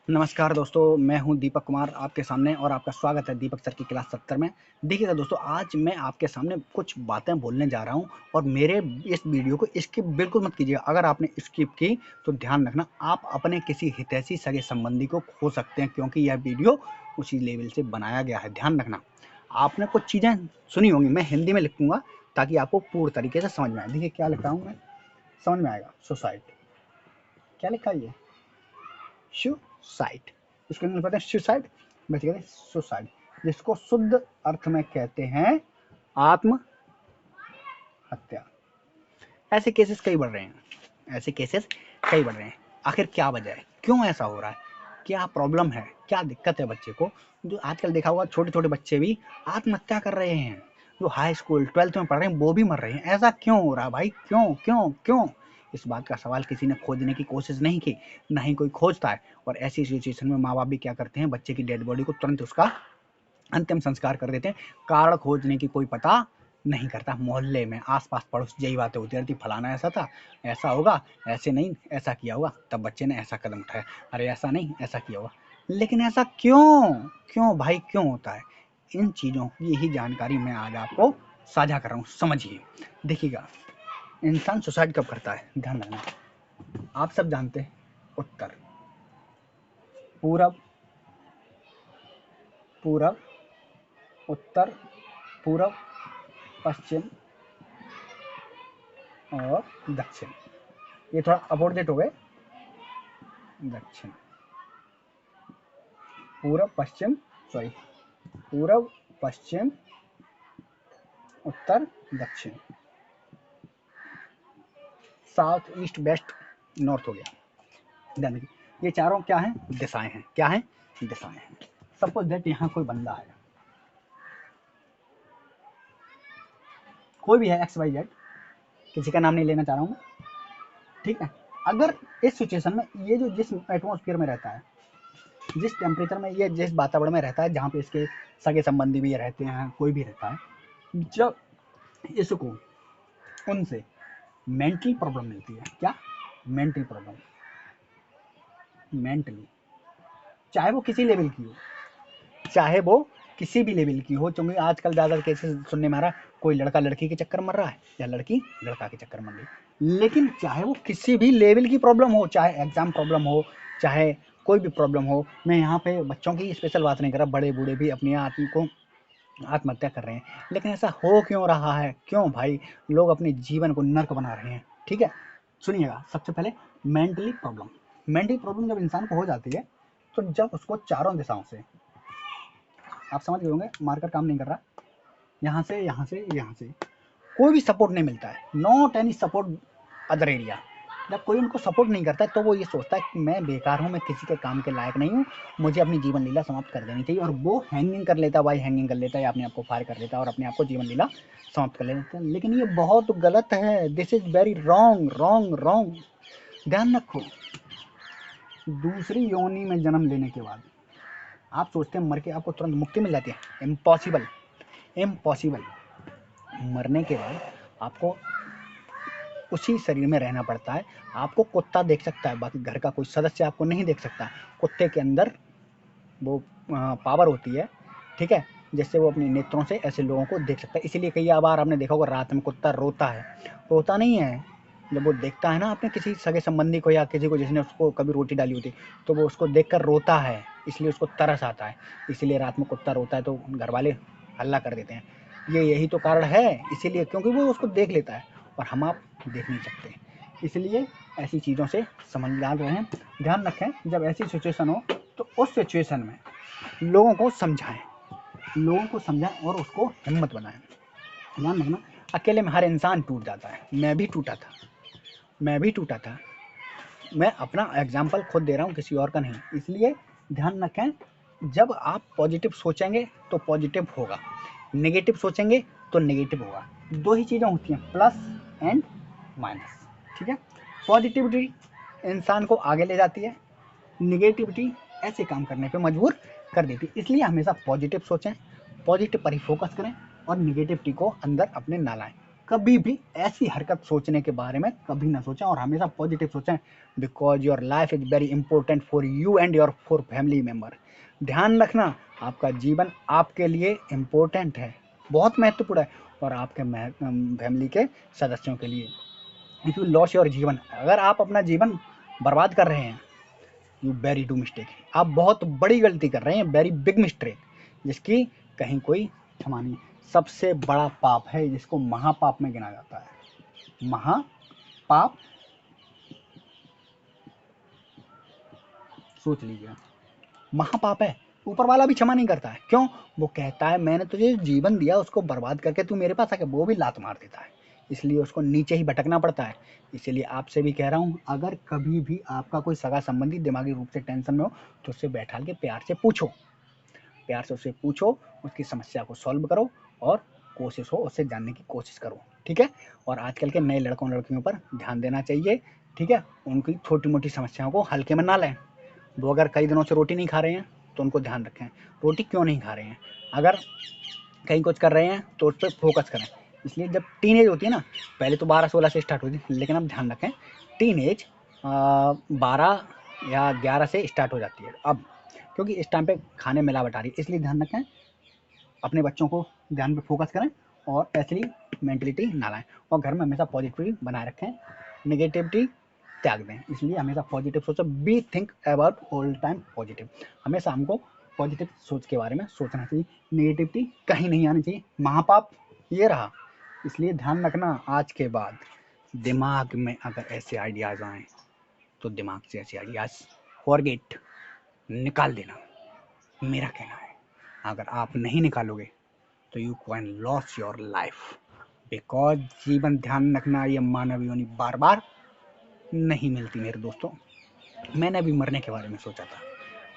नमस्कार दोस्तों, मैं हूं दीपक कुमार आपके सामने और आपका स्वागत है दीपक सर की क्लास 70 में। देखिएगा दोस्तों, आज मैं आपके सामने कुछ बातें बोलने जा रहा हूं और मेरे इस वीडियो को स्किप बिल्कुल मत कीजिएगा। अगर आपने स्किप की तो ध्यान रखना, आप अपने किसी हितैषी सगे संबंधी को खो सकते हैं, क्योंकि यह वीडियो उसी लेवल से बनाया गया है। ध्यान रखना, आपने कुछ चीज़ें सुनी होंगी, मैं हिंदी में लिखूंगा ताकि आपको पूर्ण तरीके से समझ में आए। देखिए क्या लिख रहा हूँ मैं, समझ में आएगा। सुसाइड, क्या लिखा है ये? सुसाइड, इसको इंग्लिश कहते हैं सुसाइड, बेसिकली सुसाइड, जिसको शुद्ध अर्थ में कहते हैं आत्महत्या। ऐसे केसेस कई बढ़ रहे हैं, ऐसे केसेस कई बढ़ रहे हैं। आखिर क्या वजह है, क्यों ऐसा हो रहा है, क्या प्रॉब्लम है, क्या दिक्कत है बच्चे को? जो आजकल देखा होगा, छोटे छोटे बच्चे भी आत्महत्या कर रहे हैं, जो हाई स्कूल 12th में पढ़ रहे हैं वो भी मर रहे हैं। ऐसा क्यों हो रहा है भाई? क्यों क्यों क्यों? इस बात का सवाल किसी ने खोजने की कोशिश नहीं की, ना ही कोई खोजता है। और ऐसी सिचुएशन में माँ बाप भी क्या करते हैं, बच्चे की डेड बॉडी को तुरंत उसका अंतिम संस्कार कर देते हैं। कारण खोजने की कोई पता नहीं करता। मोहल्ले में आसपास पड़ोस यही बातें होती रहती, फलाना ऐसा था, ऐसा होगा, ऐसे नहीं ऐसा किया होगा, तब बच्चे ने ऐसा कदम उठाया, अरे ऐसा नहीं ऐसा किया होगा। लेकिन ऐसा क्यों, क्यों भाई क्यों होता है? इन चीज़ों की ही जानकारी मैं आज आपको साझा कर रहा हूँ, समझिए। देखिएगा, इंसान सुसाइड कब करता है, ध्यान रखना। आप सब जानते हैं, उत्तर, पूरब, पूरब, उत्तर, पूरब, पश्चिम और दक्षिण। ये थोड़ा अपोजिट हो गए, दक्षिण, पूरब पश्चिम, सॉरी, पूरब पश्चिम उत्तर दक्षिण, साउथ ईस्ट वेस्ट नॉर्थ हो गया। ध्यान देखिए, ये चारों क्या हैं, दिशाएं हैं। क्या हैं? दिशाएं हैं। सपोज दैट यहाँ कोई बंदा है, कोई भी है, एक्स वाई जेड, किसी का नाम नहीं लेना चाह रहा हूँ, ठीक है। अगर इस सिचुएशन में ये जो जिस एटमोसफियर में रहता है, जिस टेम्परेचर में, ये जिस वातावरण में रहता है, जहाँ पे इसके सगे संबंधी भी रहते हैं, कोई भी रहता है, जब इसको उनसे मेंटल प्रॉब्लम मिलती है, क्या मेंटल प्रॉब्लम, मेंटली, चाहे वो किसी लेवल की हो, चाहे वो किसी भी लेवल की हो, क्योंकि आजकल ज़्यादा केसेस सुनने में आ रहा है, कोई लड़का लड़की के चक्कर मर रहा है या लड़की लड़का के चक्कर मर रही है। लेकिन चाहे वो किसी भी लेवल की प्रॉब्लम हो, चाहे एग्जाम प्रॉब्लम हो, चाहे कोई भी प्रॉब्लम हो, मैं यहाँ पे बच्चों की स्पेशल बात नहीं कर रहा, बड़े बूढ़े भी अपनी आत्म को आत्महत्या कर रहे हैं। लेकिन ऐसा हो क्यों रहा है? क्यों भाई लोग अपने जीवन को नर्क बना रहे हैं? ठीक है, सुनिएगा। सबसे पहले मेंटली प्रॉब्लम, मेंटली प्रॉब्लम जब इंसान को हो जाती है, तो जब उसको चारों दिशाओं से, आप समझ गए होंगे, मार्कर काम नहीं कर रहा, यहाँ से यहाँ से यहाँ से कोई भी सपोर्ट नहीं मिलता है, not any support other area. जब कोई उनको सपोर्ट नहीं करता है तो वो ये सोचता है कि मैं बेकार हूँ, मैं किसी के काम के लायक नहीं हूँ, मुझे अपनी जीवन लीला समाप्त कर देनी चाहिए। और वो हैंगिंग कर लेता है भाई, हैंगिंग कर लेता है, या अपने आप को फायर कर लेता है और अपने आप को जीवन लीला समाप्त कर लेता है। लेकिन ये बहुत गलत है, this is very wrong wrong wrong. ध्यान रखो, दूसरी योनि में जन्म लेने के बाद आप सोचते हैं मर के आपको तुरंत मुक्ति मिल जाती है, इम्पॉसिबल, इम्पॉसिबल। मरने के बाद आपको उसी शरीर में रहना पड़ता है। आपको कुत्ता देख सकता है, बाकी घर का कोई सदस्य आपको नहीं देख सकता। कुत्ते के अंदर वो पावर होती है, ठीक है, जिससे वो अपने नेत्रों से ऐसे लोगों को देख सकता है। इसीलिए कई बार आपने देखा होगा, रात में कुत्ता रोता है, रोता नहीं है, जब वो देखता है ना अपने किसी सगे संबंधी को या किसी को जिसने उसको कभी रोटी डाली होती, तो वो उसको देखकर रोता है, इसलिए उसको तरस आता है। इसलिए रात में कुत्ता रोता है तो घर वाले हल्ला कर देते हैं। ये यही तो कारण है, इसीलिए, क्योंकि वो उसको देख लेता है और हम आप देख नहीं सकते। इसलिए ऐसी चीज़ों से समझदार रहें, ध्यान रखें। जब ऐसी सिचुएशन हो तो उस सिचुएशन में लोगों को समझाएं, लोगों को समझाएं और उसको हिम्मत बनाएं। ध्यान रखना, अकेले में हर इंसान टूट जाता है, मैं भी टूटा था, मैं भी टूटा था। मैं अपना एग्जाम्पल खुद दे रहा हूँ, किसी और का नहीं। इसलिए ध्यान रखें, जब आप पॉजिटिव सोचेंगे तो पॉजिटिव होगा, नेगेटिव सोचेंगे तो नेगेटिव होगा। दो ही चीज़ें होती हैं, प्लस एंड माइनस, ठीक है। पॉजिटिविटी इंसान को आगे ले जाती है, निगेटिविटी ऐसे काम करने पे मजबूर कर देती है। इसलिए हमेशा पॉजिटिव सोचें, पॉजिटिव पर ही फोकस करें और निगेटिविटी को अंदर अपने ना लाएं। कभी भी ऐसी हरकत सोचने के बारे में कभी ना सोचें और हमेशा पॉजिटिव सोचें, because your life is very important for you and your for family member. ध्यान रखना, आपका जीवन आपके लिए इम्पोर्टेंट है, बहुत महत्वपूर्ण है, और आपके फैमिली के सदस्यों के लिए। इफ यू लॉस योर जीवन, अगर आप अपना जीवन बर्बाद कर रहे हैं, यू वेरी डू मिस्टेक, आप बहुत बड़ी गलती कर रहे हैं, वेरी बिग मिस्टेक, जिसकी कहीं कोई क्षमा नहीं। सबसे बड़ा पाप है जिसको महापाप में गिना जाता है। महापाप, सोच लीजिए, महापाप है। ऊपर वाला भी क्षमा नहीं करता है, क्यों? वो कहता है मैंने तुझे जीवन दिया, उसको बर्बाद करके तू मेरे पास आके, वो भी लात मार देता है, इसलिए उसको नीचे ही भटकना पड़ता है। इसीलिए आपसे भी कह रहा हूँ, अगर कभी भी आपका कोई सगा संबंधी दिमागी रूप से टेंशन में हो तो उससे बैठा के प्यार से पूछो, प्यार से उससे पूछो, उसकी समस्या को सॉल्व करो, और कोशिश हो उससे जानने की कोशिश करो, ठीक है। और आजकल के नए लड़कों लड़कियों पर ध्यान देना चाहिए, ठीक है। उनकी छोटी मोटी समस्याओं को हल्के में ना लें। वो अगर कई दिनों से रोटी नहीं खा रहे हैं तो उनको ध्यान रखें, रोटी क्यों नहीं खा रहे हैं। अगर कहीं कुछ कर रहे हैं तो उस पर फोकस करें। इसलिए जब टीनेज होती है ना, पहले तो 12-16 से स्टार्ट होती है, लेकिन अब ध्यान रखें, टीनेज 12 या 11 से स्टार्ट हो जाती है अब, क्योंकि इस टाइम पे खाने मिलावट आ रही है। इसलिए ध्यान रखें, अपने बच्चों को ध्यान पे फोकस करें और ऐसी मेंटलिटी ना लाएं, और घर में हमेशा पॉजिटिविटी बनाए रखें, नेगेटिविटी त्याग दें। इसलिए हमेशा पॉजिटिव सोचो, B think about all time positive, हमेशा हमको पॉजिटिव सोच के बारे में सोचना चाहिए, नेगेटिविटी कहीं नहीं आनी चाहिए, महापाप ये रहा। इसलिए ध्यान रखना, आज के बाद दिमाग में अगर ऐसे आइडियाज़ आएँ तो दिमाग से ऐसे आइडियाज़ फॉरगेट, निकाल देना, मेरा कहना है। अगर आप नहीं निकालोगे तो you can loss your life, because जीवन, ध्यान रखना, ये मानव योनि बार बार नहीं मिलती मेरे दोस्तों। मैंने भी मरने के बारे में सोचा था,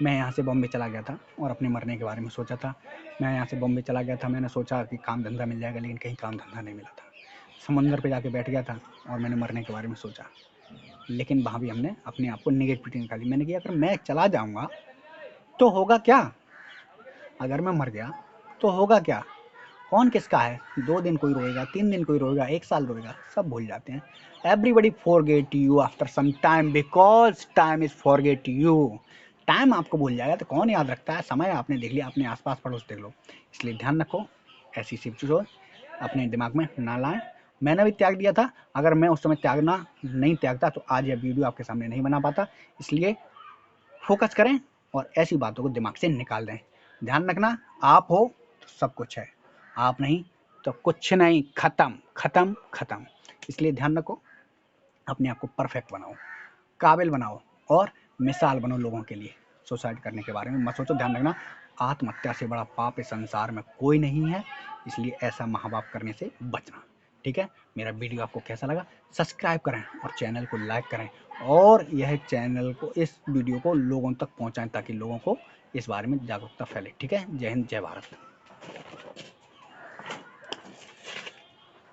मैं यहाँ से बॉम्बे चला गया था और अपने मरने के बारे में सोचा था। मैं यहाँ से बॉम्बे चला गया था, मैंने सोचा कि काम धंधा मिल जाएगा, लेकिन कहीं काम धंधा नहीं मिला था। समुंदर पे जाके बैठ गया था और मैंने मरने के बारे में सोचा, लेकिन वहाँ भी हमने अपने आप को नेगेटिविटी निकाली। मैंने कहा अगर मैं चला जाऊँगा तो होगा क्या, अगर मैं मर गया तो होगा क्या, कौन किसका है। 2 दिन कोई रोएगा, 3 दिन कोई रोएगा, 1 साल रोएगा, सब भूल जाते हैं। Everybody forget you after some time, because time is forget you. Time आपको भूल जाएगा तो कौन याद रखता है। समय आपने देख लिया, अपने आसपास पड़ोस देख लो। इसलिए ध्यान रखो, ऐसी सिर्फ चीज़ों अपने दिमाग में ना लाएं। मैंने भी त्याग दिया था, अगर मैं उस समय त्यागना नहीं त्यागता तो आज यह वीडियो आपके सामने नहीं बना पाता। इसलिए फोकस करें और ऐसी बातों को दिमाग से निकाल दें। ध्यान रखना, आप हो तो सब कुछ है, आप नहीं तो कुछ नहीं, खत्म खत्म खत्म। इसलिए ध्यान रखो, अपने आप को परफेक्ट बनाओ, काबिल बनाओ और मिसाल बनो लोगों के लिए। सुसाइड करने के बारे में मत सोचो। ध्यान रखना, आत्महत्या से बड़ा पाप इस संसार में कोई नहीं है, इसलिए ऐसा महापाप करने से बचना, ठीक है। मेरा वीडियो आपको कैसा लगा, सब्सक्राइब करें और चैनल को लाइक करें, और यह चैनल को, इस वीडियो को लोगों तक पहुंचाएं ताकि लोगों को इस बारे में जागरूकता फैले, ठीक है। जय हिंद, जय भारत।